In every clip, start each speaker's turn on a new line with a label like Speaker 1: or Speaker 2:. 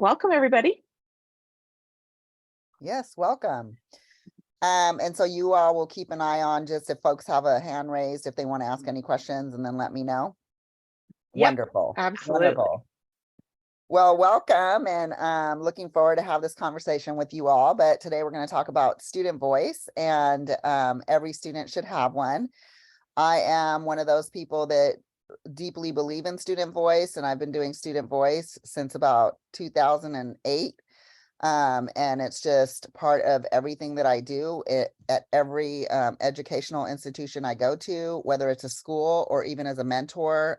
Speaker 1: Welcome, everybody.
Speaker 2: Yes, welcome. And so you all will keep an eye on just if folks have a hand raised, if they want to ask any questions, and then let me know.
Speaker 1: Yep,
Speaker 2: Wonderful.
Speaker 1: absolutely.
Speaker 2: Wonderful. Well, welcome, and looking forward to have this conversation with you all. But today we're going to talk about student voice, and every student should have one. I am one of those people that deeply believe in student voice, and I've been doing student voice since about 2008. And it's just part of everything that I do at every educational institution I go to, whether it's a school or even as a mentor.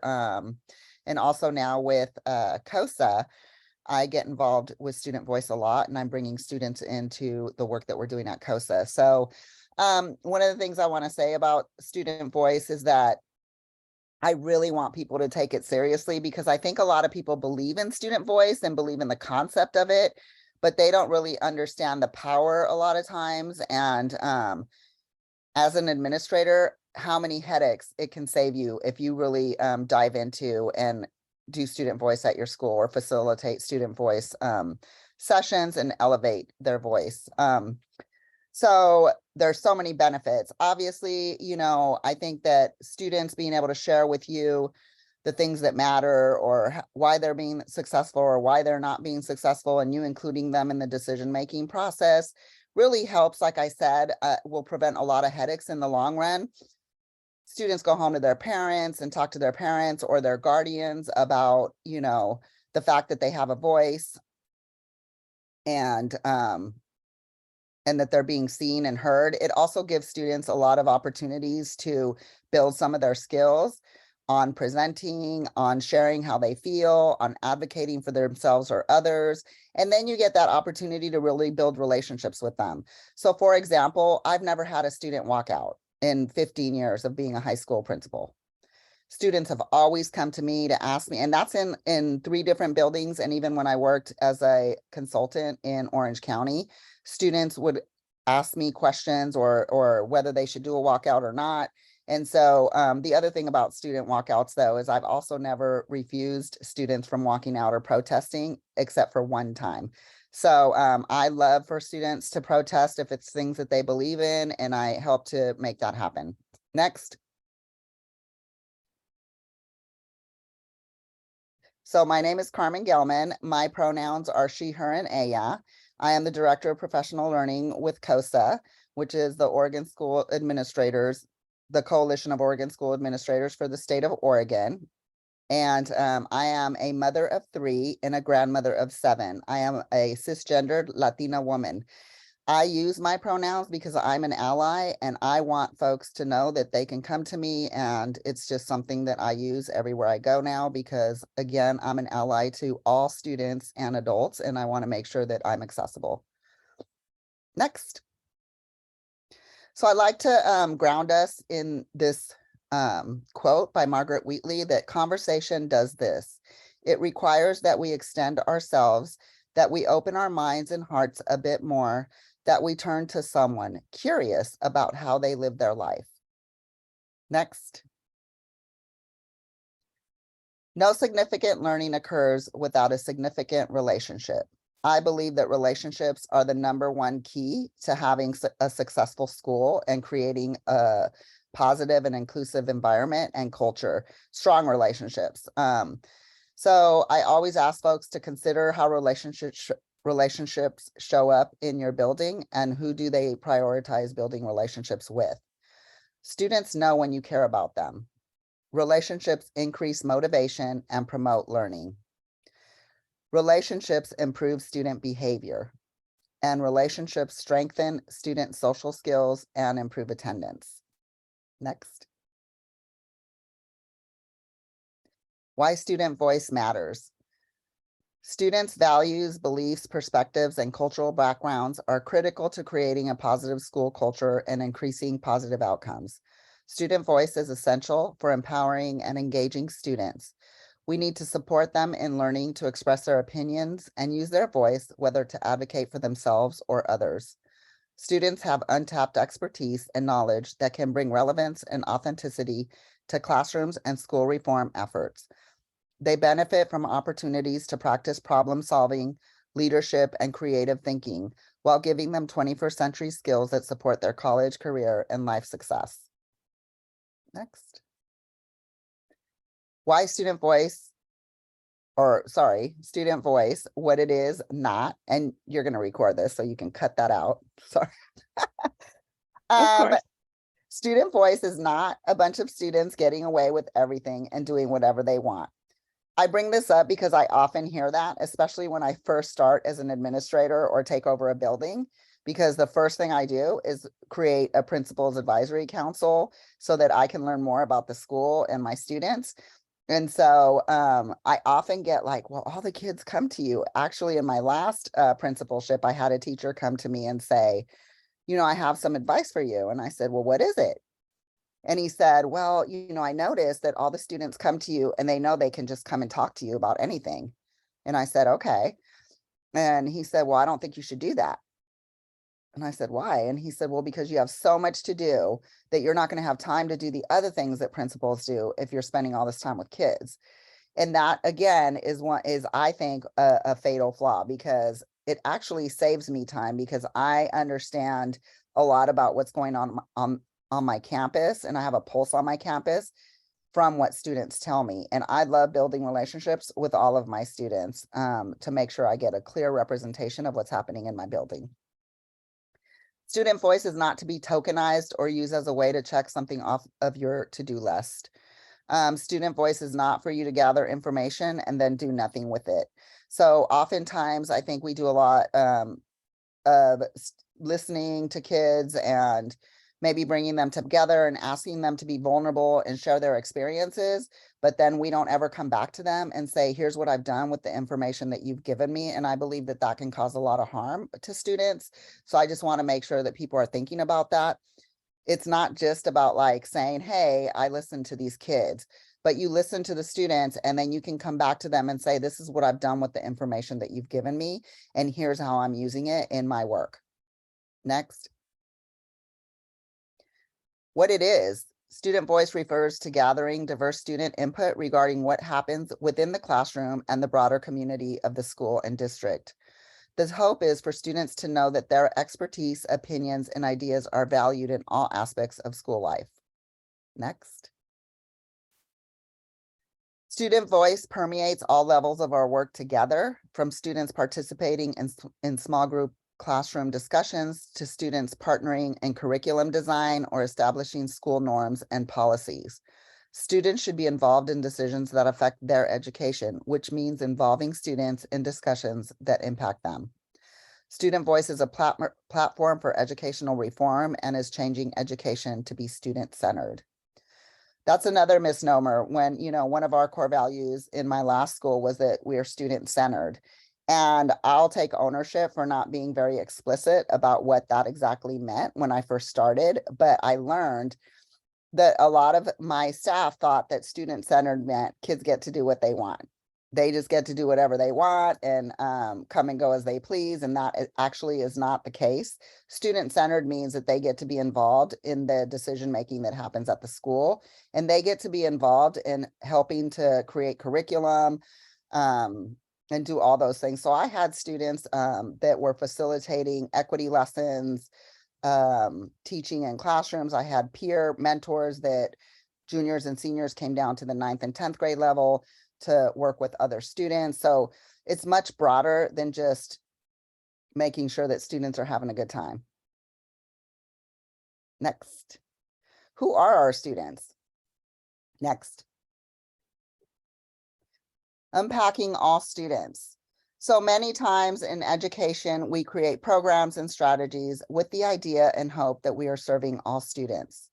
Speaker 2: And also now with COSA, I get involved with student voice a lot, and I'm bringing students into the work that we're doing at COSA. So one of the things I want to say about student voice is that I really want people to take it seriously, because I think a lot of people believe in student voice and believe in the concept of it, but they don't really understand the power a lot of times. And as an administrator, how many headaches it can save you if you really dive into and do student voice at your school, or facilitate student voice sessions and elevate their voice. So there's so many benefits. Obviously, I think that students being able to share with you the things that matter, or why they're being successful or why they're not being successful, and you including them in the decision-making process really helps. Like I said, will prevent a lot of headaches in the long run. Students go home to their parents and talk to their parents or their guardians about, the fact that they have a voice, and that they're being seen and heard. It also gives students a lot of opportunities to build some of their skills on presenting, on sharing how they feel, on advocating for themselves or others. And then you get that opportunity to really build relationships with them. So for example, I've never had a student walk out in 15 years of being a high school principal. Students have always come to me to ask me, and that's in 3 different buildings. And even when I worked as a consultant in Orange County, students would ask me questions or whether they should do a walkout or not. And so the other thing about student walkouts, though, is I've also never refused students from walking out or protesting, except for one time. So I love for students to protest if it's things that they believe in, and I help to make that happen. Next. So my name is Carmen Gelman. My pronouns are she, her, and aya. I am the Director of Professional Learning with COSA, which is the Oregon School Administrators, the Coalition of Oregon School Administrators for the state of Oregon. And I am a mother of 3 and a grandmother of 7. I am a cisgendered Latina woman. I use my pronouns because I'm an ally, and I want folks to know that they can come to me, and it's just something that I use everywhere I go now, because again, I'm an ally to all students and adults, and I want to make sure that I'm accessible. Next. So I like to ground us in this quote by Margaret Wheatley, that conversation does this. It requires that we extend ourselves, that we open our minds and hearts a bit more, that we turn to someone curious about how they live their life. Next. No significant learning occurs without a significant relationship. I believe that relationships are the #1 key to having a successful school and creating a positive and inclusive environment and culture, strong relationships. So I always ask folks to consider how relationships show up in your building, and who do they prioritize building relationships with. Students know when you care about them. Relationships increase motivation and promote learning. Relationships improve student behavior, and relationships strengthen student social skills and improve attendance. Next. Why student voice matters. Students' values, beliefs, perspectives, and cultural backgrounds are critical to creating a positive school culture and increasing positive outcomes. Student voice is essential for empowering and engaging students. We need to support them in learning to express their opinions and use their voice, whether to advocate for themselves or others. Students have untapped expertise and knowledge that can bring relevance and authenticity to classrooms and school reform efforts. They benefit from opportunities to practice problem solving, leadership, and creative thinking while giving them 21st century skills that support their college, career, and life success. Next. Why student voice? Or sorry, student voice, what it is not, and you're going to record this so you can cut that out. Sorry.
Speaker 1: Of course.
Speaker 2: Student voice is not a bunch of students getting away with everything and doing whatever they want. I bring this up because I often hear that, especially when I first start as an administrator or take over a building, because the first thing I do is create a principal's advisory council so that I can learn more about the school and my students. And so I often get like, well, all the kids come to you. Actually, in my last principalship, I had a teacher come to me and say, you know, I have some advice for you. And I said, well, what is it? And he said, well, you know, I noticed that all the students come to you and they know they can just come and talk to you about anything. And I said, okay. And he said, well, I don't think you should do that. And I said, why? And he said, well, because you have so much to do that you're not going to have time to do the other things that principals do if you're spending all this time with kids. And that, again, is I think, a fatal flaw, because it actually saves me time, because I understand a lot about what's going on my campus, and I have a pulse on my campus from what students tell me. And I love building relationships with all of my students to make sure I get a clear representation of what's happening in my building. Student voice is not to be tokenized or used as a way to check something off of your to-do list. Student voice is not for you to gather information and then do nothing with it. So oftentimes I think we do a lot of listening to kids and maybe bringing them together and asking them to be vulnerable and share their experiences, but then we don't ever come back to them and say, here's what I've done with the information that you've given me. And I believe that that can cause a lot of harm to students. So I just want to make sure that people are thinking about that. It's not just about like saying, hey, I listened to these kids, but you listen to the students and then you can come back to them and say, this is what I've done with the information that you've given me, and here's how I'm using it in my work. Next. What it is. Student voice refers to gathering diverse student input regarding what happens within the classroom and the broader community of the school and district. The hope is for students to know that their expertise, opinions, and ideas are valued in all aspects of school life. Next. Student voice permeates all levels of our work together, from students participating in small group classroom discussions to students partnering in curriculum design or establishing school norms and policies. Students should be involved in decisions that affect their education, which means involving students in discussions that impact them. Student voice is a platform for educational reform and is changing education to be student-centered. That's another misnomer. When, you know, one of our core values in my last school was that we are student-centered. And I'll take ownership for not being very explicit about what that exactly meant when I first started. But I learned that a lot of my staff thought that student-centered meant kids get to do what they want. They just get to do whatever they want and come and go as they please. And that actually is not the case. Student-centered means that they get to be involved in the decision-making that happens at the school. And they get to be involved in helping to create curriculum and do all those things. So I had students that were facilitating equity lessons, teaching in classrooms. I had peer mentors that juniors and seniors came down to the 9th and 10th grade level to work with other students. So it's much broader than just making sure that students are having a good time. Next. Who are our students? Next. Unpacking all students. So many times in education, we create programs and strategies with the idea and hope that we are serving all students.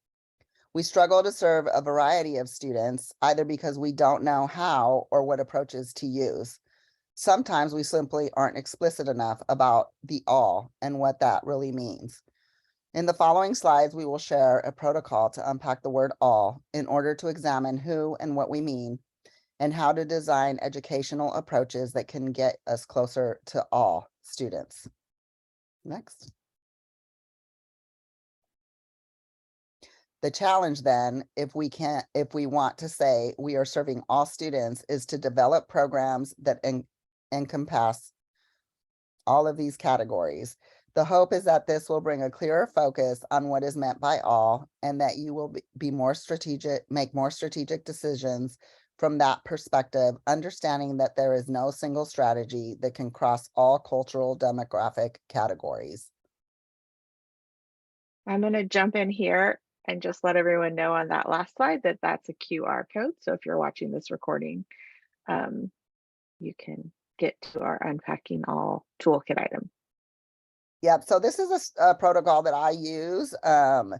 Speaker 2: We struggle to serve a variety of students, either because we don't know how or what approaches to use. Sometimes we simply aren't explicit enough about the all and what that really means. In the following slides, we will share a protocol to unpack the word all in order to examine who and what we mean, and how to design educational approaches that can get us closer to all students. Next. The challenge then, if we want to say we are serving all students, is to develop programs that encompass all of these categories. The hope is that this will bring a clearer focus on what is meant by all, and that you will be more strategic, make more strategic decisions from that perspective, understanding that there is no single strategy that can cross all cultural demographic categories.
Speaker 1: I'm going to jump in here and just let everyone know on that last slide that that's a QR code. So if you're watching this recording, um, you can get to our Unpacking All toolkit item.
Speaker 2: Yep. So this is a protocol that I use. And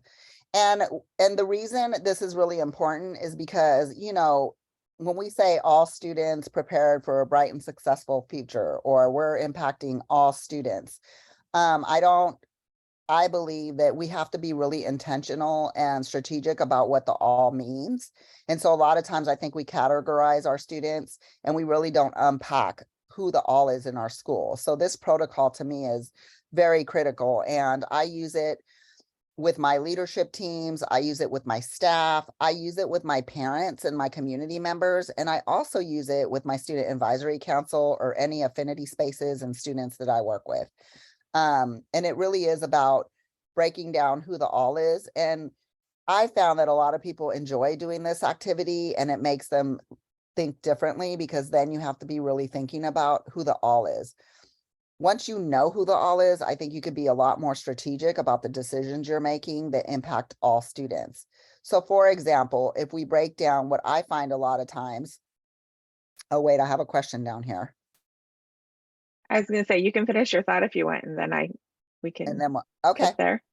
Speaker 2: the reason this is really important is because, you know, when we say all students prepared for a bright and successful future, or we're impacting all students, I believe that we have to be really intentional and strategic about what the all means. And so a lot of times I think we categorize our students and we really don't unpack who the all is in our school. So this protocol to me is very critical, and I use it with my leadership teams. I use it with my staff. I use it with my parents and my community members. And I also use it with my student advisory council or any affinity spaces and students that I work with. And it really is about breaking down who the all is. And I found that a lot of people enjoy doing this activity, and it makes them think differently, because then you have to be really thinking about who the all is. Once you know who the all is, I think you could be a lot more strategic about the decisions you're making that impact all students. So for example, if we break down what I find a lot of times, oh wait, I have a question down here.
Speaker 1: I was going to say, you can finish your thought if you want, and then we can
Speaker 2: And then, okay.
Speaker 1: get there.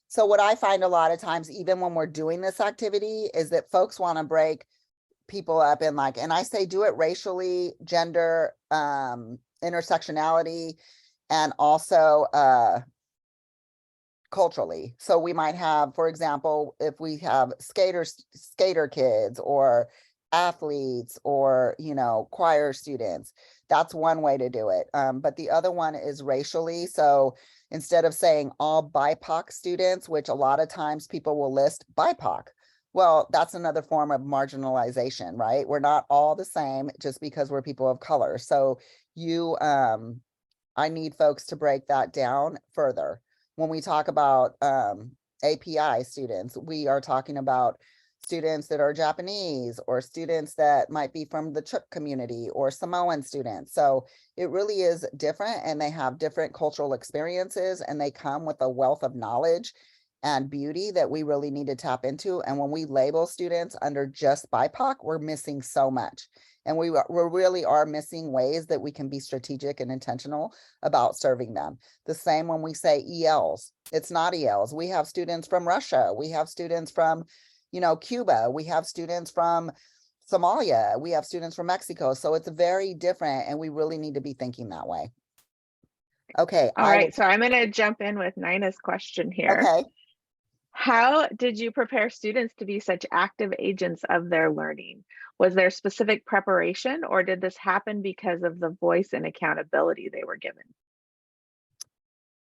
Speaker 2: So what I find a lot of times, even when we're doing this activity, is that folks want to break people up in, like, and I say do it racially, gender, intersectionality, and also culturally. So we might have, for example, if we have skater kids, or athletes, or, you know, choir students, that's one way to do it. But the other one is racially. So instead of saying all BIPOC students, which a lot of times people will list BIPOC, well, that's another form of marginalization, right? We're not all the same just because we're people of color. So I need folks to break that down further. When we talk about API students, we are talking about students that are Japanese, or students that might be from the Chuk community, or Samoan students. So it really is different, and they have different cultural experiences, and they come with a wealth of knowledge and beauty that we really need to tap into. And when we label students under just BIPOC, we're missing so much. And we really are missing ways that we can be strategic and intentional about serving them. The same when we say ELs, it's not ELs. We have students from Russia. We have students from, you know, Cuba. We have students from Somalia. We have students from Mexico. So it's very different, and we really need to be thinking that way. Okay.
Speaker 1: All right, so I'm going to jump in with Nina's question here.
Speaker 2: Okay.
Speaker 1: How did you prepare students to be such active agents of their learning? Was there specific preparation, or did this happen because of the voice and accountability they were given?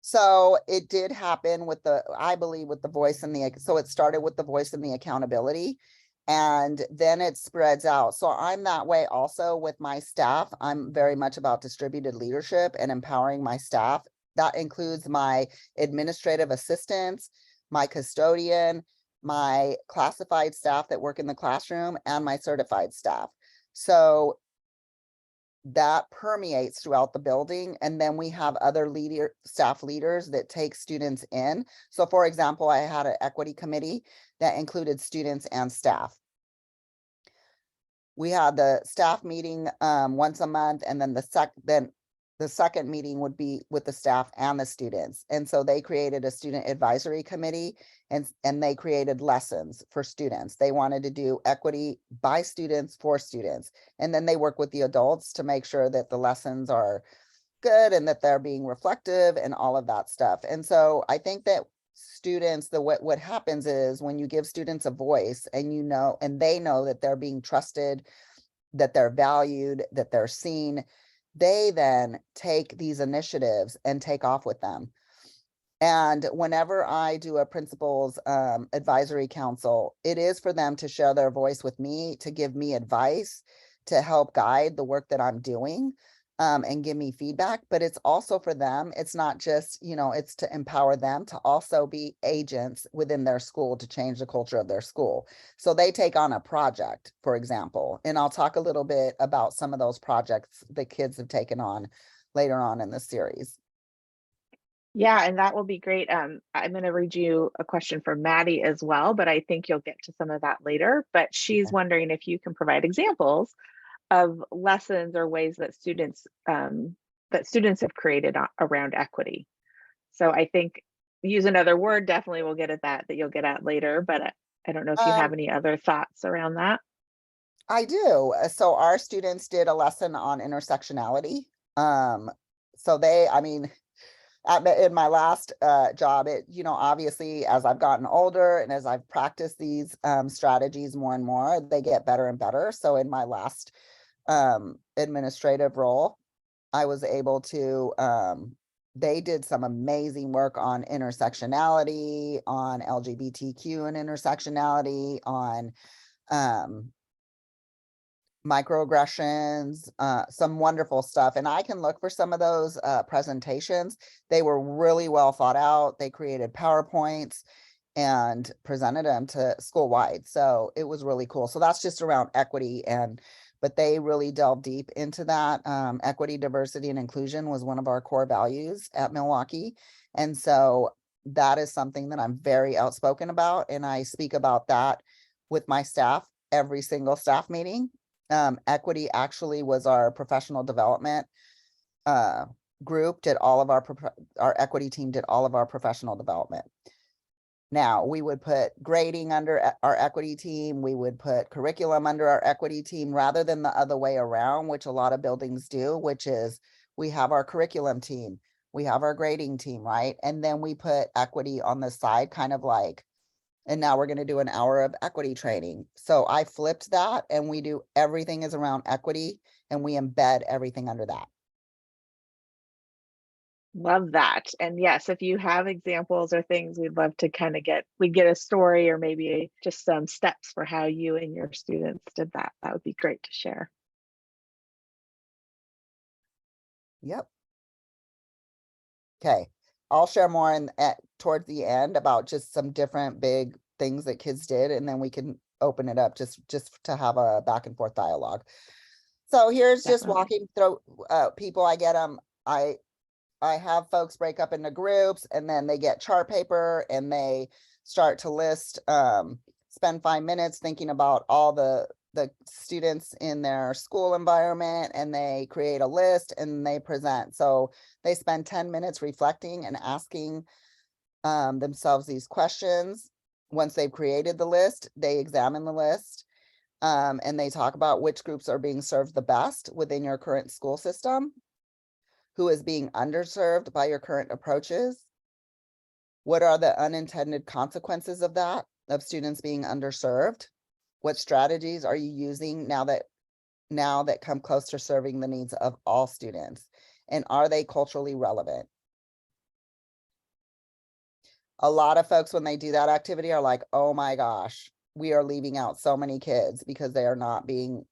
Speaker 2: So it did happen with I believe with the voice and so it started with the voice and the accountability, and then it spreads out. So I'm that way also with my staff. I'm very much about distributed leadership and empowering my staff. That includes my administrative assistants, my custodian, my classified staff that work in the classroom, and my certified staff. So that permeates throughout the building. And then we have other staff leaders that take students in. So for example, I had an equity committee that included students and staff. We had the staff meeting once a month, and then the second meeting would be with the staff and the students. And so they created a student advisory committee, and they created lessons for students. They wanted to do equity by students for students. And then they work with the adults to make sure that the lessons are good and that they're being reflective and all of that stuff. And so I think that students, what happens is when you give students a voice, and you know, and they know that they're being trusted, that they're valued, that they're seen, they then take these initiatives and take off with them. And whenever I do a principal's advisory council, it is for them to share their voice with me, to give me advice, to help guide the work that I'm doing, and give me feedback. But it's also for them. It's not just, it's to empower them to also be agents within their school to change the culture of their school. So they take on a project, for example, and I'll talk a little bit about some of those projects the kids have taken on later on in the series.
Speaker 1: Yeah, and that will be great. I'm going to read you a question from Maddie as well, but I think you'll get to some of that later. But she's wondering if you can provide examples of lessons or ways that students have created around equity. So I think use another word definitely will get at that you'll get at later. But I don't know if you have any other thoughts around that.
Speaker 2: I do. So our students did a lesson on intersectionality. So in my last job, obviously, as I've gotten older and as I've practiced these strategies more and more, they get better and better. So in my last administrative role, I was able to, they did some amazing work on intersectionality, on LGBTQ and intersectionality, on microaggressions, some wonderful stuff. And I can look for some of those presentations. They were really well thought out. They created PowerPoints and presented them to school wide. So it was really cool. So that's just around equity, but they really delved deep into that. Equity, diversity, and inclusion was one of our core values at Milwaukee. And so that is something that I'm very outspoken about. And I speak about that with my staff every single staff meeting. Equity actually was our professional development group, did all of our equity team did all of our professional development. Now we would put grading under our equity team. We would put curriculum under our equity team rather than the other way around, which a lot of buildings do, which is we have our curriculum team, we have our grading team, right? And then we put equity on the side, kind of like, and now we're going to do an hour of equity training. So I flipped that, and we do everything is around equity, and we embed everything under that.
Speaker 1: Love that. And yes, if you have examples or things, we'd love to kind of get a story or maybe just some steps for how you and your students did that. That would be great to share.
Speaker 2: Yep. Okay. I'll share more towards the end about just some different big things that kids did, and then we can open it up just to have a back and forth dialogue. So here's just walking through people. I get them. I have folks break up into groups, and then they get chart paper and they start to list, spend 5 minutes thinking about all the students in their school environment, and they create a list and they present. So they spend 10 minutes reflecting and asking themselves these questions. Once they've created the list, they examine the list, and they talk about which groups are being served the best within your current school system, who is being underserved by your current approaches, what are the unintended consequences of that, of students being underserved, what strategies are you using now that come close to serving the needs of all students, and are they culturally relevant? A lot of folks, when they do that activity, are like, oh my gosh, we are leaving out so many kids because they are not being,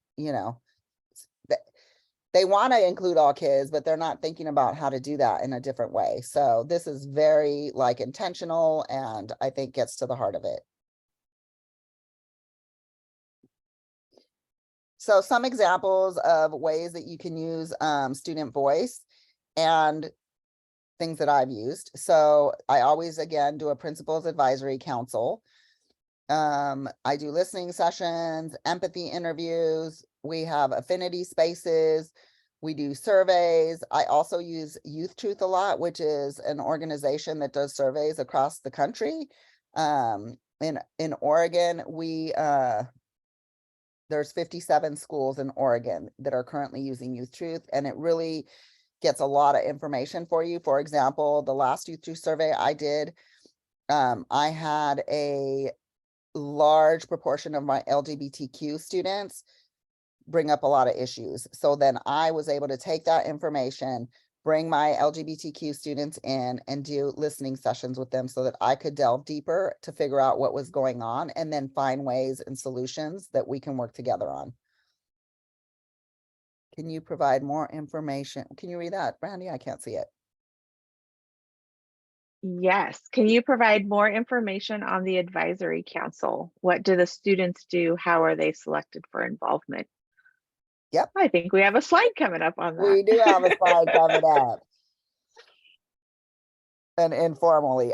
Speaker 2: they want to include all kids, but they're not thinking about how to do that in a different way. So this is very intentional, and I think gets to the heart of it. So some examples of ways that you can use student voice and things that I've used. So I always, again, do a principal's advisory council. I do listening sessions, empathy interviews. We have affinity spaces. We do surveys. I also use Youth Truth a lot, which is an organization that does surveys across the country. In Oregon, there's 57 schools in Oregon that are currently using Youth Truth, and it really gets a lot of information for you. For example, the last Youth Truth survey I did, I had a large proportion of my LGBTQ students bring up a lot of issues. So then I was able to take that information, bring my LGBTQ students in and do listening sessions with them so that I could delve deeper to figure out what was going on and then find ways and solutions that we can work together on. Can you provide more information? Can you read that, Brandy? I can't see it.
Speaker 1: Yes. Can you provide more information on the advisory council? What do the students do? How are they selected for involvement?
Speaker 2: Yep,
Speaker 1: I think we have a slide coming up on that.
Speaker 2: we do have a slide coming up. And informally,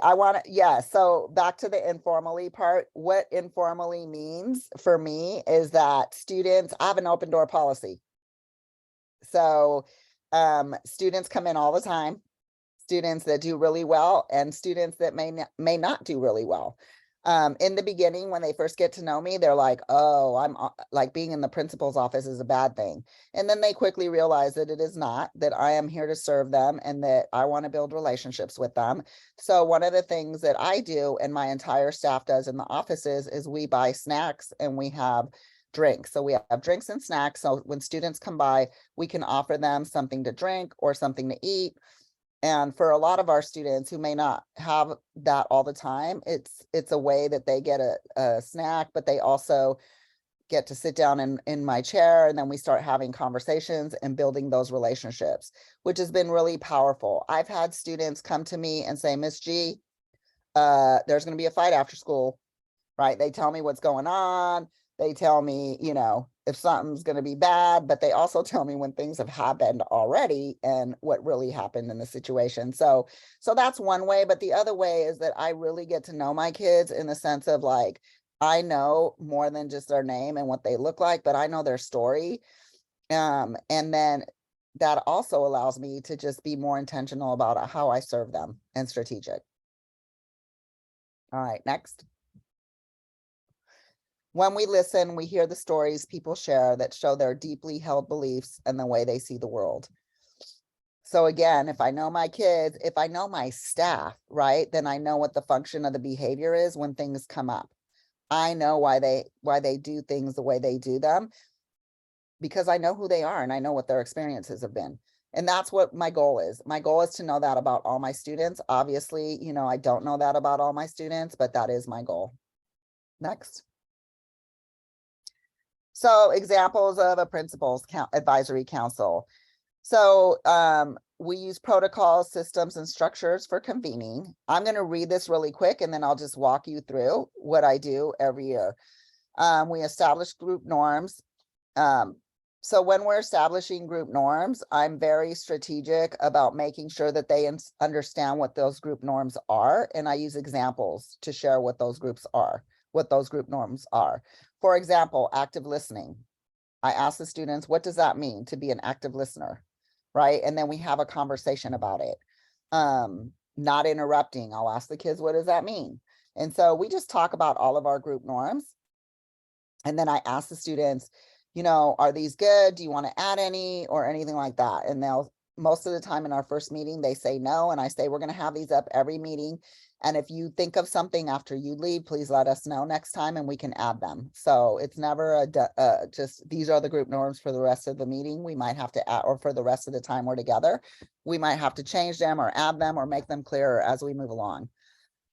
Speaker 2: so back to the informally part. What informally means for me is that students, I have an open door policy. So students come in all the time, students that do really well and students that may not do really well. In the beginning, when they first get to know me, they're like, oh, I'm like, being in the principal's office is a bad thing. And then they quickly realize that it is not, that I am here to serve them and that I want to build relationships with them. So one of the things that I do and my entire staff does in the offices is we buy snacks and we have drinks. So we have drinks and snacks. So when students come by, we can offer them something to drink or something to eat. And for a lot of our students who may not have that all the time, it's a way that they get a snack, but they also get to sit down in my chair, and then we start having conversations and building those relationships, which has been really powerful. I've had students come to me and say, Miss G, there's going to be a fight after school, right? They tell me what's going on. They tell me, if something's going to be bad, but they also tell me when things have happened already and what really happened in the situation. So that's one way. But the other way is that I really get to know my kids in the sense of, like, I know more than just their name and what they look like, but I know their story. And then that also allows me to just be more intentional about how I serve them and strategic. All right, next. When we listen, we hear the stories people share that show their deeply held beliefs and the way they see the world. So again, if I know my kids, if I know my staff, right, then I know what the function of the behavior is when things come up. I know why they do things the way they do them, because I know who they are and I know what their experiences have been. And that's what my goal is. My goal is to know that about all my students. Obviously, I don't know that about all my students, but that is my goal. Next. So examples of a principal's advisory council. So we use protocols, systems, and structures for convening. I'm going to read this really quick, and then I'll just walk you through what I do every year. We establish group norms. So when we're establishing group norms, I'm very strategic about making sure that they understand what those group norms are. And I use examples to share what those group norms are. For example, active listening. I ask the students, what does that mean to be an active listener? Right. And then we have a conversation about it. Not interrupting. I'll ask the kids, what does that mean? And so we just talk about all of our group norms. And then I ask the students, are these good? Do you want to add any or anything like that? And most of the time in our first meeting, they say no. And I say, we're going to have these up every meeting. And if you think of something after you leave, please let us know next time and we can add them. So it's never just these are the group norms for the rest of the meeting. We might have to add, or for the rest of the time we're together, we might have to change them or add them or make them clearer as we move along.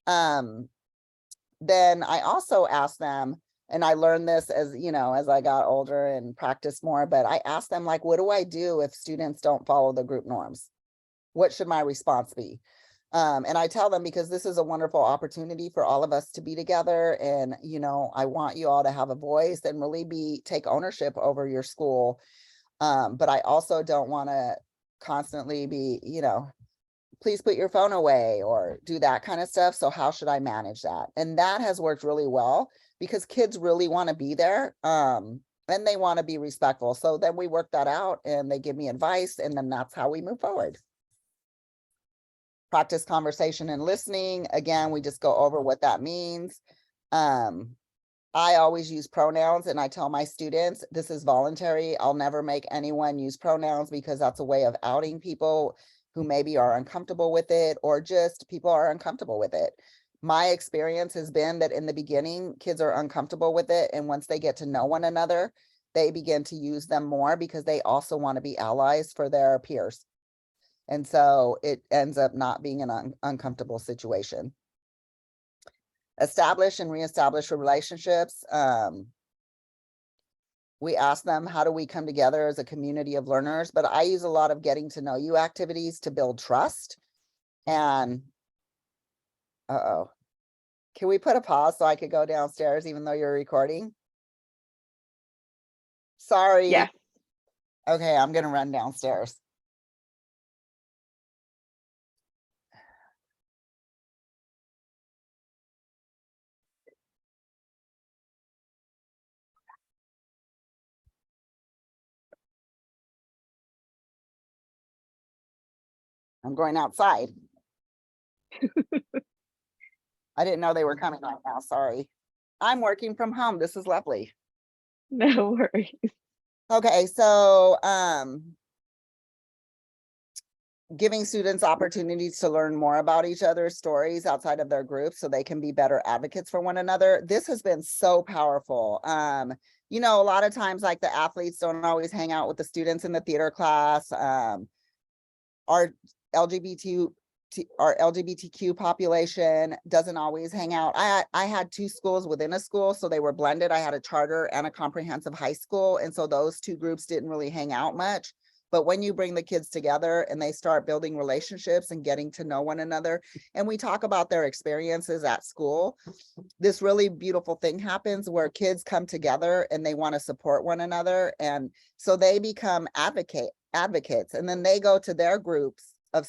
Speaker 2: Then I also ask them, and I learned this as I got older and practiced more, but I asked them, like, what do I do if students don't follow the group norms? What should my response be? And I tell them, because this is a wonderful opportunity for all of us to be together. And, I want you all to have a voice and really take ownership over your school. But I also don't want to constantly be, please put your phone away or do that kind of stuff. So how should I manage that? And that has worked really well because kids really want to be there. And they want to be respectful. So then we work that out and they give me advice, and then that's how we move forward. Practice conversation and listening. Again, we just go over what that means. I always use pronouns, and I tell my students, this is voluntary. I'll never make anyone use pronouns because that's a way of outing people who maybe are uncomfortable with it, or just people are uncomfortable with it. My experience has been that in the beginning, kids are uncomfortable with it. And once they get to know one another, they begin to use them more because they also want to be allies for their peers. And so it ends up not being an uncomfortable situation. Establish and reestablish relationships. We ask them, how do we come together as a community of learners? But I use a lot of getting to know you activities to build trust. And, can we put a pause so I could go downstairs even though you're recording? Sorry.
Speaker 1: Yes.
Speaker 2: Okay, I'm gonna run downstairs. I'm going outside. I didn't know they were coming right now, sorry. I'm working from home, this is lovely.
Speaker 1: No worries.
Speaker 2: Okay, so giving students opportunities to learn more about each other's stories outside of their group so they can be better advocates for one another. This has been so powerful. You know, a lot of times, like, the athletes don't always hang out with the students in the theater class. Our LGBTQ population doesn't always hang out. I had 2 schools within a school, so they were blended. I had a charter and a comprehensive high school, and so those 2 groups didn't really hang out much. But when you bring the kids together and they start building relationships and getting to know one another, and we talk about their experiences at school, this really beautiful thing happens where kids come together and they want to support one another. And so they become advocates, and then they go to their groups of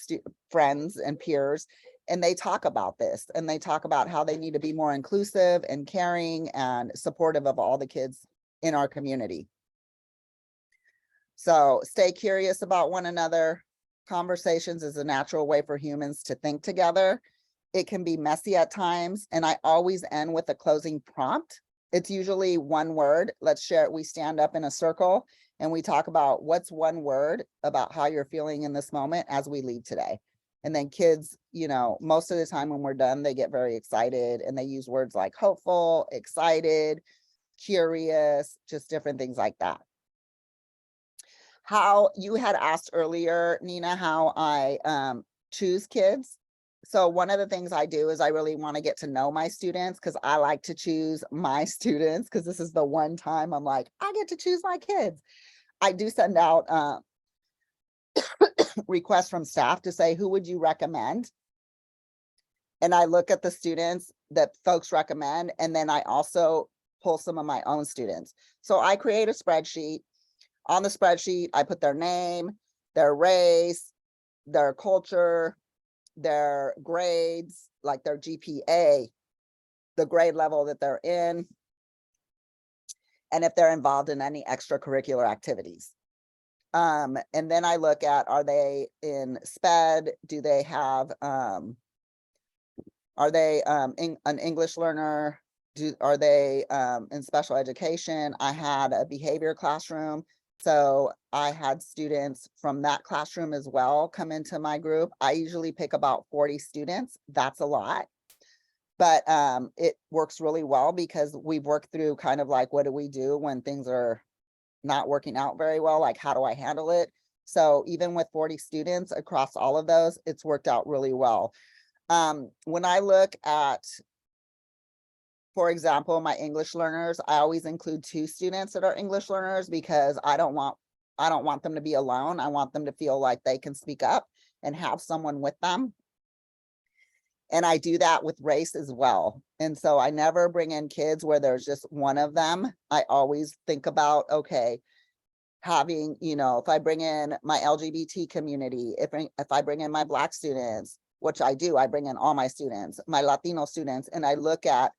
Speaker 2: friends and peers, and they talk about this, and they talk about how they need to be more inclusive and caring and supportive of all the kids in our community. So stay curious about one another. Conversations is a natural way for humans to think together. It can be messy at times, and I always end with a closing prompt. It's usually one word. Let's share it. We stand up in a circle and we talk about what's one word about how you're feeling in this moment as we leave today. And then kids, you know, most of the time when we're done, they get very excited and they use words like hopeful, excited, curious, just different things like that. How you had asked earlier, Nina, how I choose kids. So one of the things I do is I really want to get to know my students, because I like to choose my students, because this is the one time I'm like, I get to choose my kids. I do send out requests from staff to say, who would you recommend? And I look at the students that folks recommend, and then I also pull some of my own students. So I create a spreadsheet. On the spreadsheet, I put their name, their race, their culture, their grades, like their GPA, the grade level that they're in, and if they're involved in any extracurricular activities. And then I look at, are they in SPED? Do they have, are they an English learner? Are they in special education? I had a behavior classroom. So I had students from that classroom as well come into my group. I usually pick about 40 students. That's a lot. But it works really well because we've worked through kind of like, what do we do when things are not working out very well? Like, how do I handle it? So even with 40 students across all of those, it's worked out really well. When I look at, for example, my English learners, I always include 2 students that are English learners, because I don't want them to be alone. I want them to feel like they can speak up and have someone with them. And I do that with race as well. And so I never bring in kids where there's just one of them. I always think about, okay, having, you know, if I bring in my LGBT community, if I bring in my Black students, which I do, I bring in all my students, my Latino students, and I look at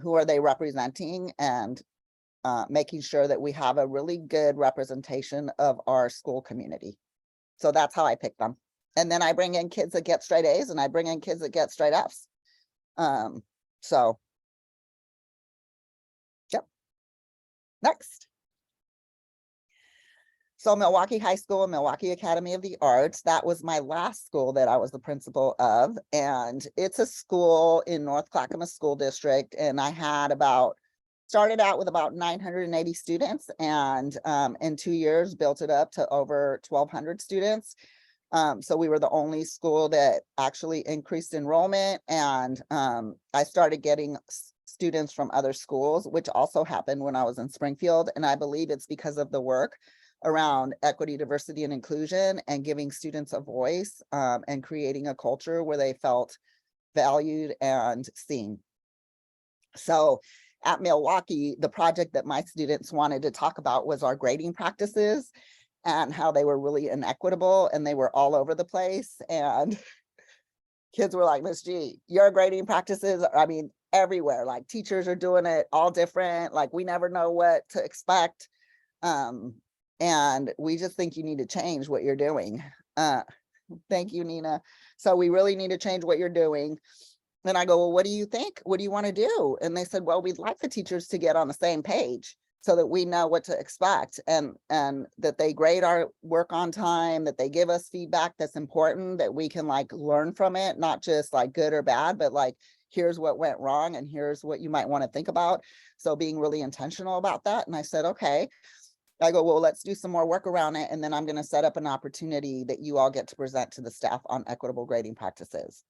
Speaker 2: who are they representing, and making sure that we have a really good representation of our school community. So that's how I pick them. And then I bring in kids that get straight A's, and I bring in kids that get straight F's. So, yep. Next. So Milwaukee High School and Milwaukee Academy of the Arts, that was my last school that I was the principal of. And it's a school in North Clackamas School District. And I had started out with about 980 students, and in 2 years built it up to over 1,200 students. So we were the only school that actually increased enrollment, and I started getting students from other schools, which also happened when I was in Springfield. And I believe it's because of the work around equity, diversity, and inclusion, and giving students a voice, and creating a culture where they felt valued and seen. So at Milwaukee, the project that my students wanted to talk about was our grading practices and how they were really inequitable and they were all over the place. And kids were like, Miss G, your grading practices, I mean, everywhere, like teachers are doing it all different. Like we never know what to expect. And we just think you need to change what you're doing. Thank you, Nina. So we really need to change what you're doing. And I go, well, what do you think? What do you want to do? And they said, well, we'd like the teachers to get on the same page so that we know what to expect, and that they grade our work on time, that they give us feedback that's important, that we can like learn from it, not just like good or bad, but like, here's what went wrong and here's what you might want to think about. So being really intentional about that. And I said, okay. I go, well, let's do some more work around it. And then I'm going to set up an opportunity that you all get to present to the staff on equitable grading practices.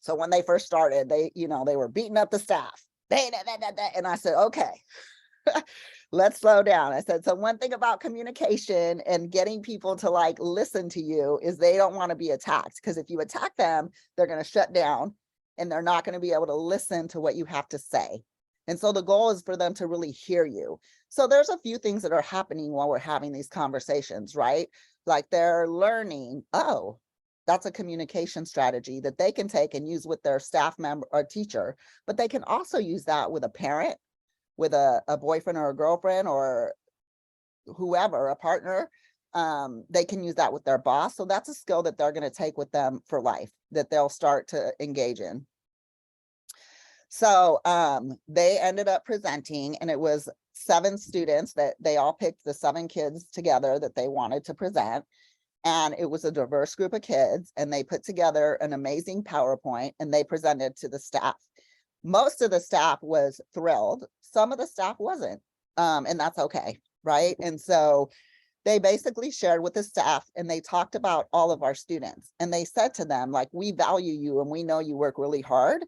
Speaker 2: So when they first started, they were beating up the staff. And I said, okay, let's slow down. I said, so one thing about communication and getting people to like listen to you is they don't want to be attacked, because if you attack them, they're going to shut down and they're not going to be able to listen to what you have to say. And so the goal is for them to really hear you. So there's a few things that are happening while we're having these conversations, right? Like they're learning, oh, that's a communication strategy that they can take and use with their staff member or teacher, but they can also use that with a parent, with a boyfriend or a girlfriend or whoever, a partner. They can use that with their boss. So that's a skill that they're going to take with them for life, that they'll start to engage in. So they ended up presenting, and it was 7 students that they all picked the 7 kids together that they wanted to present. And it was a diverse group of kids, and they put together an amazing PowerPoint and they presented to the staff. Most of the staff was thrilled. Some of the staff wasn't, and that's okay, right? And so they basically shared with the staff and they talked about all of our students. And they said to them, like, we value you and we know you work really hard.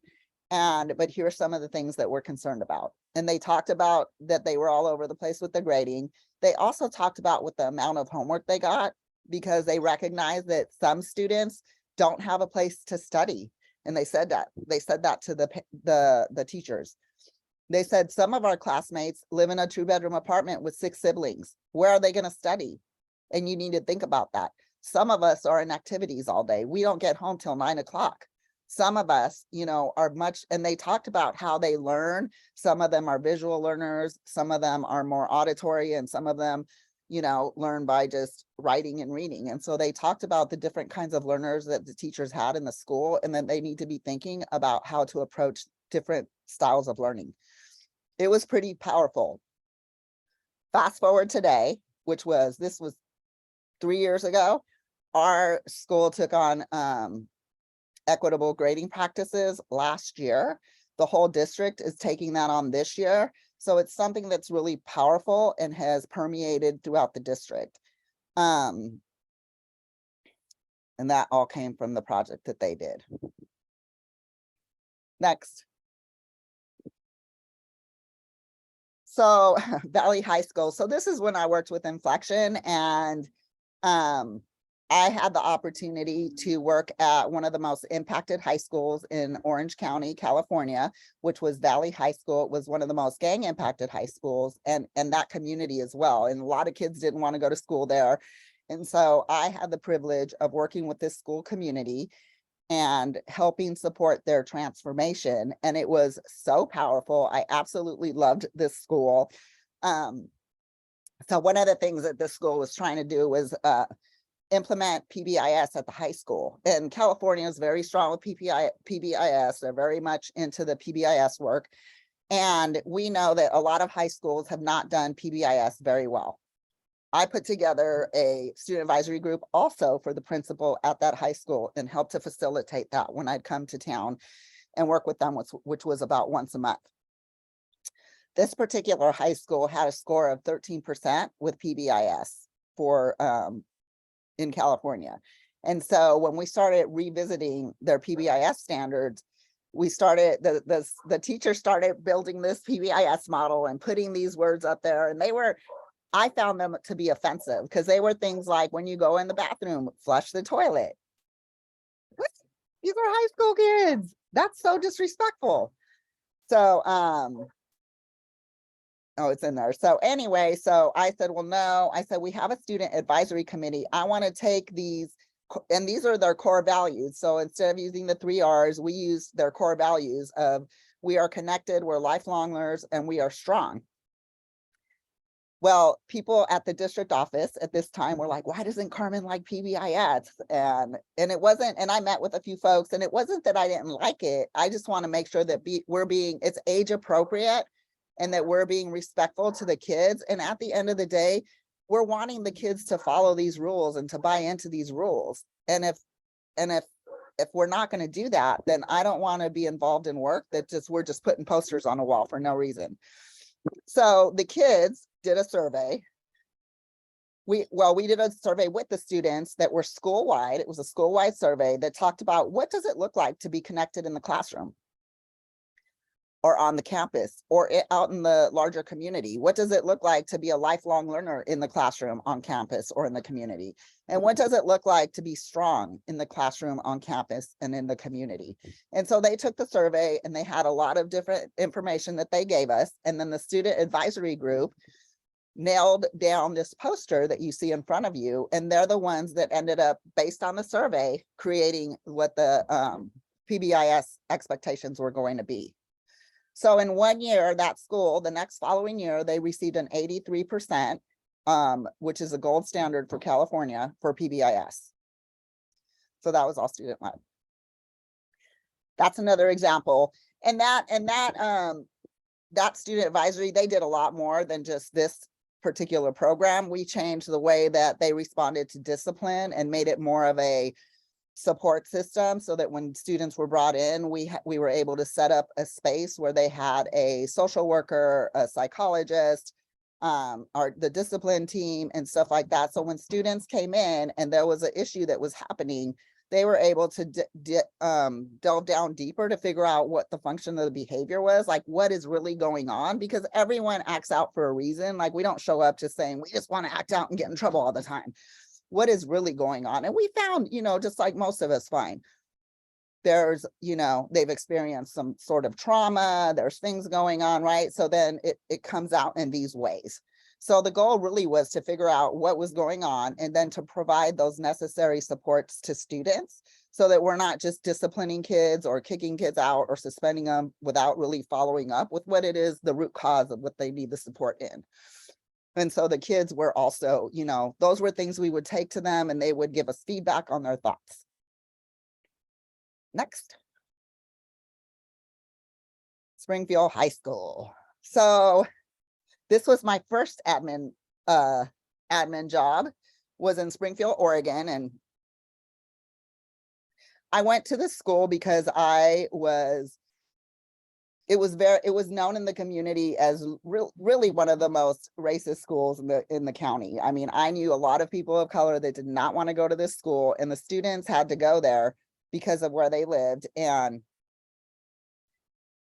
Speaker 2: But here's some of the things that we're concerned about. And they talked about that they were all over the place with the grading. They also talked about with the amount of homework they got, because they recognize that some students don't have a place to study. And they said that to the teachers. They said some of our classmates live in a 2-bedroom apartment with 6 siblings. Where are they going to study? And you need to think about that. Some of us are in activities all day. We don't get home till 9 o'clock. Some of us, are much, and they talked about how they learn. Some of them are visual learners. Some of them are more auditory, and some of them, learn by just writing and reading. And so they talked about the different kinds of learners that the teachers had in the school, and then they need to be thinking about how to approach different styles of learning. It was pretty powerful. Fast forward today, this was 3 years ago, our school took on equitable grading practices last year. The whole district is taking that on this year. So it's something that's really powerful and has permeated throughout the district. And that all came from the project that they did. Next. So Valley High School. So this is when I worked with Inflection, and I had the opportunity to work at one of the most impacted high schools in Orange County, California, which was Valley High School. It was one of the most gang impacted high schools, and that community as well. And a lot of kids didn't want to go to school there. And so I had the privilege of working with this school community and helping support their transformation. And it was so powerful. I absolutely loved this school. So one of the things that this school was trying to do was implement PBIS at the high school. And California is very strong with PBIS. They're very much into the PBIS work. And we know that a lot of high schools have not done PBIS very well. I put together a student advisory group also for the principal at that high school and helped to facilitate that when I'd come to town and work with them, which was about once a month. This particular high school had a score of 13% with PBIS for in California. And so when we started revisiting their PBIS standards, we started, the teacher started building this PBIS model and putting these words up there. And I found them to be offensive because they were things like, when you go in the bathroom, flush the toilet. What? These are high school kids. That's so disrespectful. So, oh, it's in there. So anyway, so I said, well, no, I said, we have a student advisory committee. I want to take these, and these are their core values. So instead of using the 3 R's, we use their core values of we are connected, we're lifelong learners, and we are strong. Well, people at the district office at this time were like, why doesn't Carmen like PBIS? And it wasn't, and I met with a few folks, and it wasn't that I didn't like it. I just want to make sure that it's age appropriate and that we're being respectful to the kids. And at the end of the day, we're wanting the kids to follow these rules and to buy into these rules. And if we're not going to do that, then I don't want to be involved in work that we're just putting posters on a wall for no reason. So the kids did a survey. We did a survey with the students that were school-wide. It was a school-wide survey that talked about what does it look like to be connected in the classroom or on the campus or out in the larger community. What does it look like to be a lifelong learner in the classroom, on campus, or in the community? And what does it look like to be strong in the classroom, on campus, and in the community? And so they took the survey and they had a lot of different information that they gave us. And then the student advisory group nailed down this poster that you see in front of you. And they're the ones that ended up, based on the survey, creating what the PBIS expectations were going to be. So in 1 year, that school, the next following year, they received an 83%, which is a gold standard for California for PBIS. So that was all student led. That's another example. And that student advisory, they did a lot more than just this particular program. We changed the way that they responded to discipline and made it more of a support system, so that when students were brought in, we were able to set up a space where they had a social worker, a psychologist, the discipline team and stuff like that. So when students came in and there was an issue that was happening, they were able to delve down deeper to figure out what the function of the behavior was, like what is really going on, because everyone acts out for a reason. Like we don't show up just saying we just want to act out and get in trouble all the time. What is really going on? And we found, just like most of us find, there's, they've experienced some sort of trauma, there's things going on, right? So then it comes out in these ways. So the goal really was to figure out what was going on and then to provide those necessary supports to students so that we're not just disciplining kids or kicking kids out or suspending them without really following up with what it is, the root cause of what they need the support in. And so the kids were also, those were things we would take to them and they would give us feedback on their thoughts. Next. Springfield High School. So this was my first admin job, was in Springfield, Oregon. And I went to the school because it was known in the community as really one of the most racist schools in the county. I mean, I knew a lot of people of color that did not want to go to this school, and the students had to go there because of where they lived, and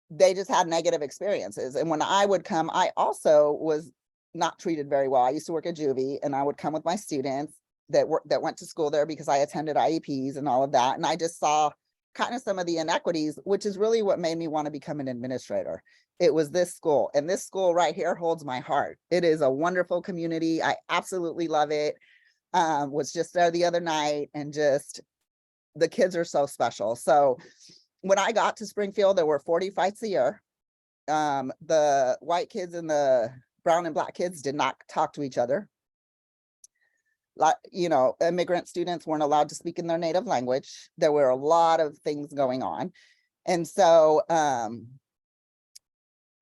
Speaker 2: they just had negative experiences. And when I would come, I also was not treated very well. I used to work at juvie, and I would come with my students that went to school there because I attended IEPs and all of that, and I just saw kind of some of the inequities, which is really what made me want to become an administrator. It was this school, and this school right here holds my heart. It is a wonderful community. I absolutely love it. Was just there the other night, and just the kids are so special. So when I got to Springfield, there were 40 fights a year. The white kids and the brown and black kids did not talk to each other. Immigrant students weren't allowed to speak in their native language. There were a lot of things going on. And so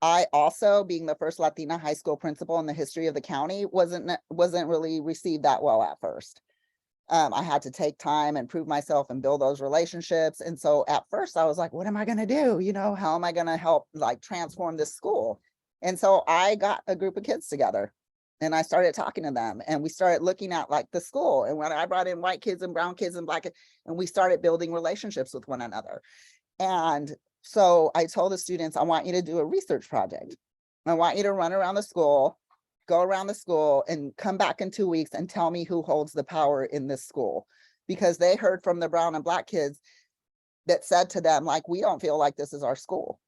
Speaker 2: I also, being the first Latina high school principal in the history of the county, wasn't really received that well at first. I had to take time and prove myself and build those relationships. And so at first I was like, what am I going to do? How am I going to help transform this school? And so I got a group of kids together, And I started talking to them, and we started looking at like the school. And when I brought in white kids and brown kids and black kids, and we started building relationships with one another. And so I told the students, I want you to do a research project. I want you to run around the school, go around the school, and come back in 2 weeks and tell me who holds the power in this school. Because they heard from the brown and black kids that said to them, like, we don't feel like this is our school.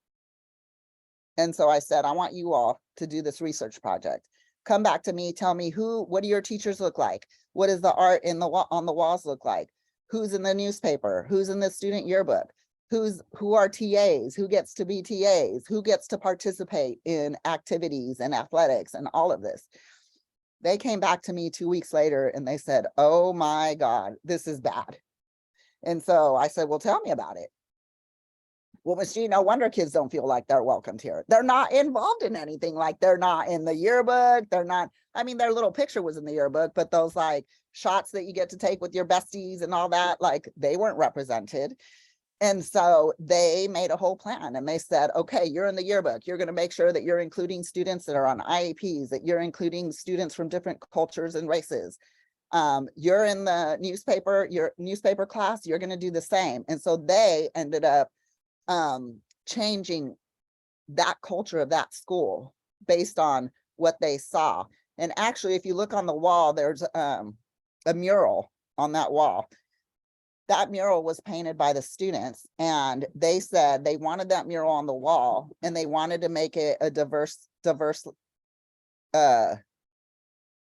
Speaker 2: And so I said, I want you all to do this research project. Come back to me, tell me what do your teachers look like? What does the art on the walls look like? Who's in the newspaper? Who's in the student yearbook? Who are TAs? Who gets to be TAs? Who gets to participate in activities and athletics and all of this? They came back to me 2 weeks later and they said, oh my God, this is bad. And so I said, well, tell me about it. Well, Miss G, no wonder kids don't feel like they're welcomed here. They're not involved in anything. Like, they're not in the yearbook. They're not, I mean, their little picture was in the yearbook, but those like shots that you get to take with your besties and all that, like, they weren't represented. And so they made a whole plan, and they said, okay, you're in the yearbook. You're going to make sure that you're including students that are on IEPs, that you're including students from different cultures and races. You're in the newspaper, your newspaper class, you're going to do the same. And so they ended up changing that culture of that school based on what they saw. And actually, if you look on the wall, there's a mural on that wall. That mural was painted by the students, and they said they wanted that mural on the wall, and they wanted to make it a diverse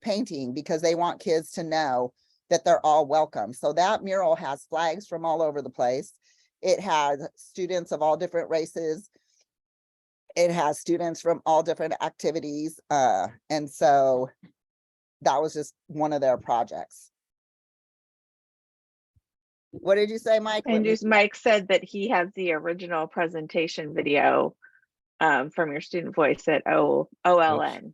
Speaker 2: painting, because they want kids to know that they're all welcome. So that mural has flags from all over the place. It has students of all different races. It has students from all different activities. And so that was just one of their projects. What did you say, Mike?
Speaker 1: And just Mike said that he has the original presentation video from your student voice at OLN.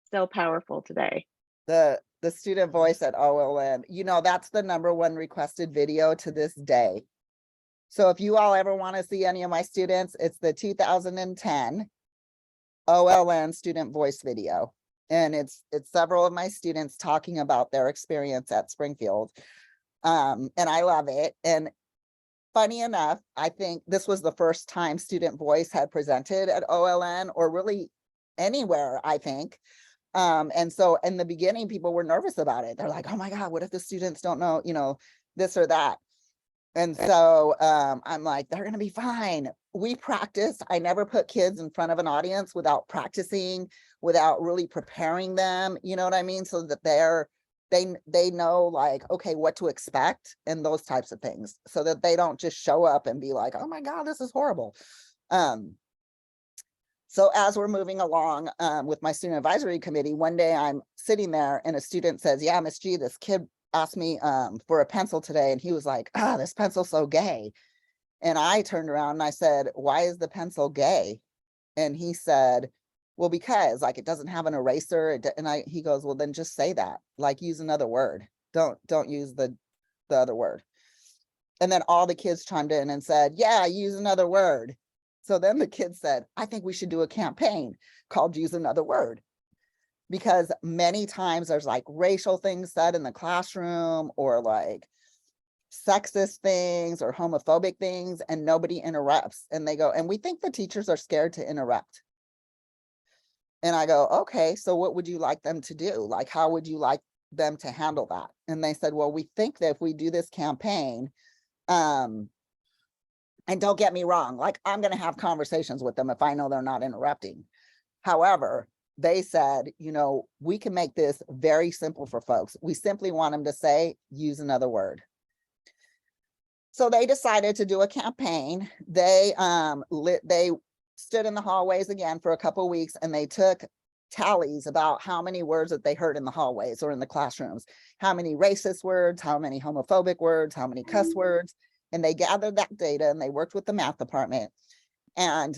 Speaker 1: Still powerful today.
Speaker 2: The student voice at OLN, you know, that's the #1 requested video to this day. So if you all ever want to see any of my students, it's the 2010 OLN student voice video. And it's several of my students talking about their experience at Springfield. And I love it. And funny enough, I think this was the first time student voice had presented at OLN, or really anywhere, I think. And so in the beginning, people were nervous about it. They're like, oh my God, what if the students don't know, you know, this or that? And so I'm like, they're going to be fine. We practiced. I never put kids in front of an audience without practicing, without really preparing them. You know what I mean? So that they know, like, okay, what to expect and those types of things, so that they don't just show up and be like, oh my God, this is horrible. So as we're moving along with my student advisory committee, one day I'm sitting there and a student says, yeah, Miss G, this kid asked me for a pencil today, and he was like, ah, this pencil's so gay. And I turned around and I said, why is the pencil gay? And he said, well, because like it doesn't have an eraser. He goes, well, then just say that, like, use another word. Don't use the other word. And then all the kids chimed in and said, yeah, use another word. So then the kids said, I think we should do a campaign called Use Another Word. Because many times there's like racial things said in the classroom, or like sexist things or homophobic things, and nobody interrupts. And they go, and we think the teachers are scared to interrupt. And I go, okay, so what would you like them to do? Like, how would you like them to handle that? And they said, well, we think that if we do this campaign, and don't get me wrong, like, I'm going to have conversations with them if I know they're not interrupting. However, they said, you know, we can make this very simple for folks. We simply want them to say, use another word. So they decided to do a campaign. They stood in the hallways again for a couple of weeks, and they took tallies about how many words that they heard in the hallways or in the classrooms, how many racist words, how many homophobic words, how many cuss words. And they gathered that data, and they worked with the math department. And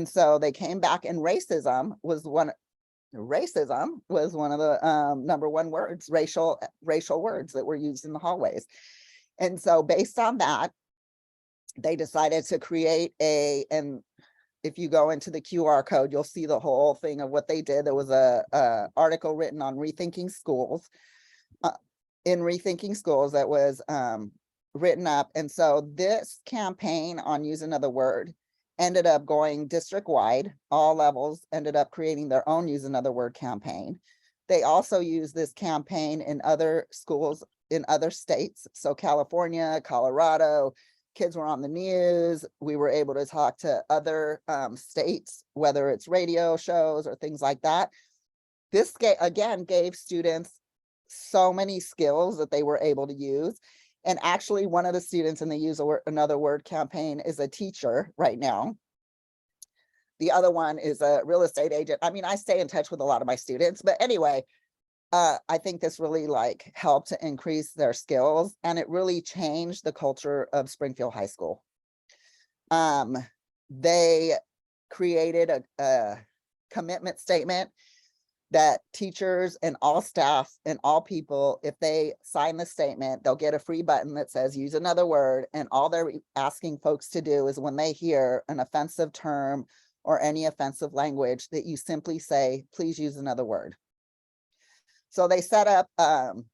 Speaker 2: so they came back, and racism was one of the #1 words, racial words that were used in the hallways. And so based on that, they decided to create if you go into the QR code, you'll see the whole thing of what they did. There was a article written on Rethinking Schools, in Rethinking Schools, that was written up. And so this campaign on Use Another Word ended up going district wide. All levels ended up creating their own Use Another Word campaign. They also use this campaign in other schools in other states. So California, Colorado, kids were on the news. We were able to talk to other states, whether it's radio shows or things like that. This again gave students so many skills that they were able to use. And actually, one of the students in the Use Another Word campaign is a teacher right now. The other one is a real estate agent. I mean, I stay in touch with a lot of my students, but anyway, I think this really like helped to increase their skills, and it really changed the culture of Springfield High School. They created a commitment statement that teachers and all staff and all people, if they sign the statement, they'll get a free button that says Use Another Word. And all they're asking folks to do is when they hear an offensive term or any offensive language, that you simply say, please use another word. So they set up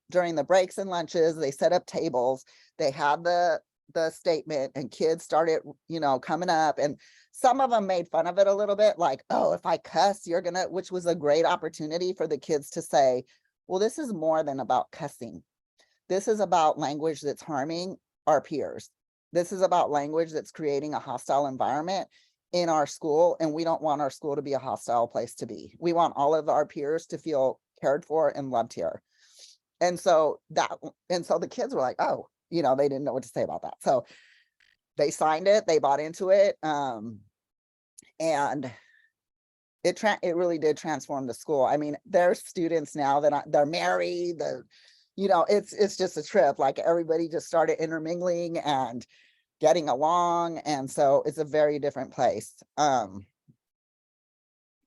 Speaker 2: during the breaks and lunches, they set up tables, they had the statement, and kids started, coming up, and some of them made fun of it a little bit, like, oh, if I cuss, you're gonna, which was a great opportunity for the kids to say, well, this is more than about cussing. This is about language that's harming our peers. This is about language that's creating a hostile environment in our school, and we don't want our school to be a hostile place to be. We want all of our peers to feel cared for and loved here. And so the kids were like, oh, they didn't know what to say about that. So they signed it, they bought into it. And it really did transform the school. I mean, there's students now that they're married, it's just a trip. Like, everybody just started intermingling and getting along. And so it's a very different place.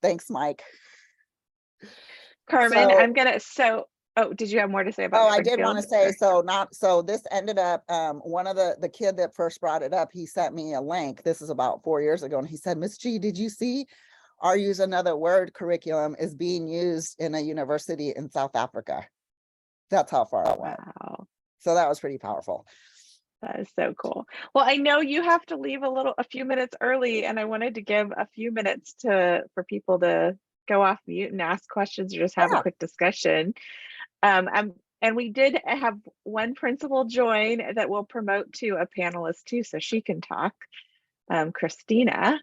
Speaker 2: Thanks, Mike.
Speaker 1: Carmen, oh, did you have more to say about
Speaker 2: I did want to say,
Speaker 1: Springfield?
Speaker 2: so this ended up, one of the kid that first brought it up, he sent me a link. This is about 4 years ago. And he said, Miss G, did you see our Use Another Word curriculum is being used in a university in South Africa? That's how far it went.
Speaker 1: Wow.
Speaker 2: So that was pretty powerful.
Speaker 1: That is so cool. Well, I know you have to leave a few minutes early, and I wanted to give a few minutes for people to go off mute and ask questions or just have a quick discussion. And we did have one principal join that will promote to a panelist too, so she can talk, Christina.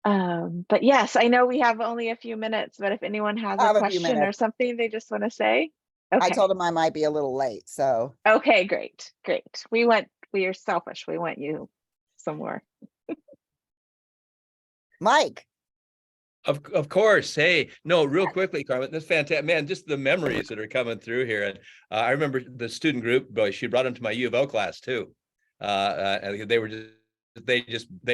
Speaker 1: But yes, I know we have only a few minutes, but if anyone has a question or something they just want to say. Okay.
Speaker 2: I told him I might be a little late, so.
Speaker 1: Okay, great. We are selfish. We want you somewhere.
Speaker 2: Mike.
Speaker 3: Of course. Hey, no, real quickly, Carmen, that's fantastic, man. Just the memories that are coming through here. And I remember the student group, boy, she brought them to my U of O class too. And they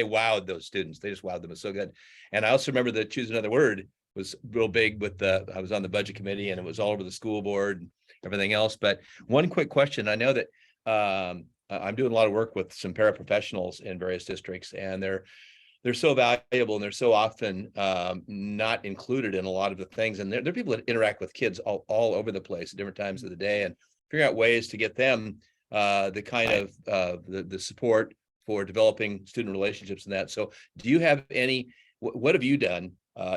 Speaker 3: wowed those students. They just wowed them. It was so good. And I also remember the Choose Another Word was real big I was on the budget committee, and it was all over the school board and everything else. But one quick question. I know that I'm doing a lot of work with some paraprofessionals in various districts, and they're so valuable, and they're so often not included in a lot of the things. And they're people that interact with kids all over the place at different times of the day, and figure out ways to get them the kind of the support for developing student relationships and that. So do you have what have you done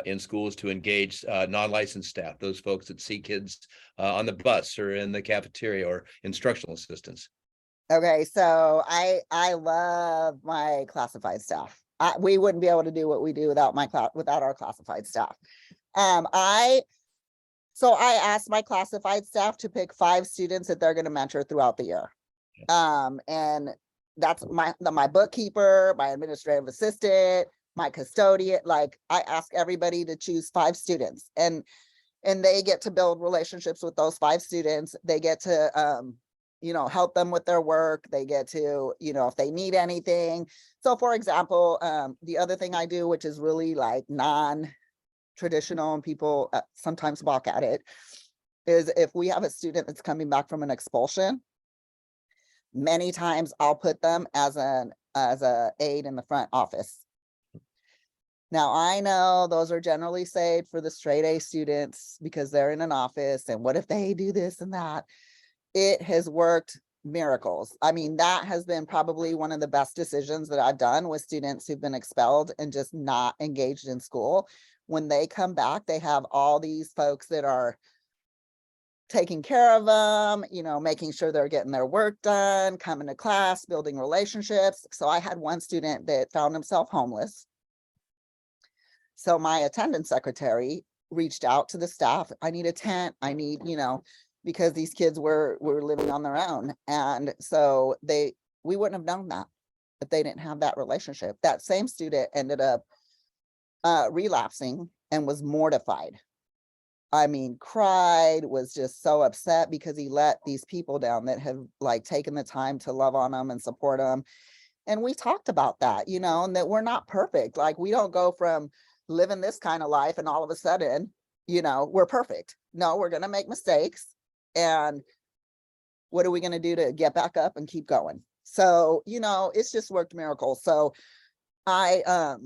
Speaker 3: in schools to engage non-licensed staff, those folks that see kids on the bus or in the cafeteria, or instructional assistants?
Speaker 2: Okay, so I love my classified staff. We wouldn't be able to do what we do without our classified staff. I asked my classified staff to pick 5 students that they're going to mentor throughout the year. And that's my bookkeeper, my administrative assistant, my custodian. Like, I ask everybody to choose 5 students, and they get to build relationships with those 5 students. They get to help them with their work. They get to, if they need anything. So for example, the other thing I do, which is really like non-traditional, and people sometimes balk at it, is if we have a student that's coming back from an expulsion, many times I'll put them as a aide in the front office. Now, I know those are generally saved for the straight A students because they're in an office, and what if they do this and that? It has worked miracles. I mean, that has been probably one of the best decisions that I've done with students who've been expelled and just not engaged in school. When they come back, they have all these folks that are taking care of them, you know, making sure they're getting their work done, coming to class, building relationships. So I had one student that found himself homeless. So my attendance secretary reached out to the staff. I need a tent. I need, you know, because these kids were living on their own. And so we wouldn't have known that if they didn't have that relationship. That same student ended up relapsing and was mortified. I mean, cried, was just so upset because he let these people down that have like taken the time to love on them and support them. And we talked about that, you know, and that we're not perfect. Like, we don't go from living this kind of life and all of a sudden, you know, we're perfect. No, we're going to make mistakes. And what are we going to do to get back up and keep going? So, you know, it's just worked miracles. So I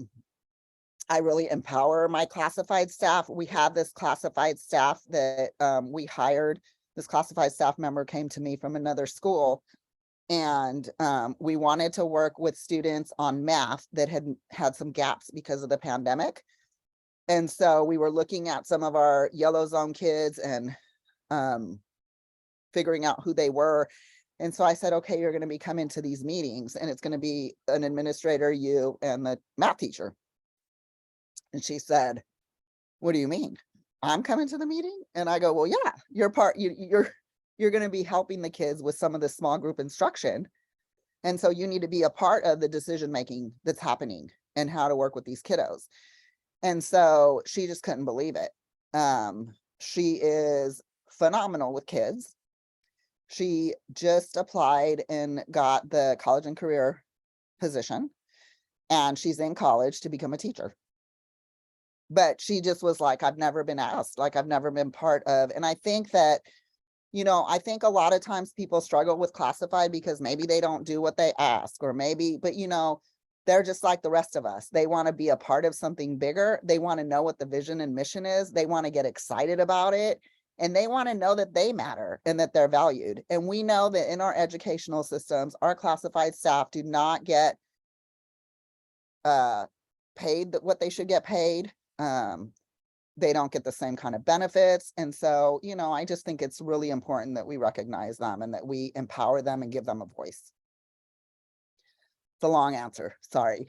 Speaker 2: really empower my classified staff. We have this classified staff that we hired. This classified staff member came to me from another school, and we wanted to work with students on math that had some gaps because of the pandemic. And so we were looking at some of our yellow zone kids and figuring out who they were. And so I said, okay, you're going to be coming to these meetings, and it's going to be an administrator, you, and the math teacher. And she said, what do you mean? I'm coming to the meeting? And I go, well, yeah, you're going to be helping the kids with some of the small group instruction. And so you need to be a part of the decision-making that's happening and how to work with these kiddos. And so she just couldn't believe it. She is phenomenal with kids. She just applied and got the college and career position, and she's in college to become a teacher. But she just was like, I've never been asked, like, I've never been part of. And I think that, you know, I think a lot of times people struggle with classified because maybe they don't do what they ask, or maybe, but you know, they're just like the rest of us. They want to be a part of something bigger. They want to know what the vision and mission is. They want to get excited about it. And they want to know that they matter and that they're valued. And we know that in our educational systems, our classified staff do not get paid what they should get paid. They don't get the same kind of benefits. And so, you know, I just think it's really important that we recognize them and that we empower them and give them a voice. It's a long answer, sorry.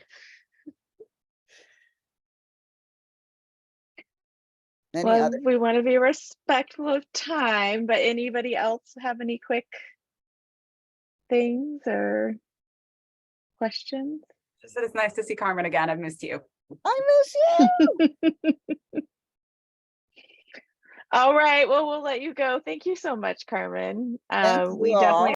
Speaker 1: Well, we want to be respectful of time, but anybody else have any quick things or questions?
Speaker 4: Just that it's nice to see Carmen again. I've missed you.
Speaker 2: I miss you.
Speaker 1: All right, well, we'll let you go. Thank you so much, Carmen.
Speaker 2: Thank you
Speaker 1: We
Speaker 2: all.
Speaker 1: definitely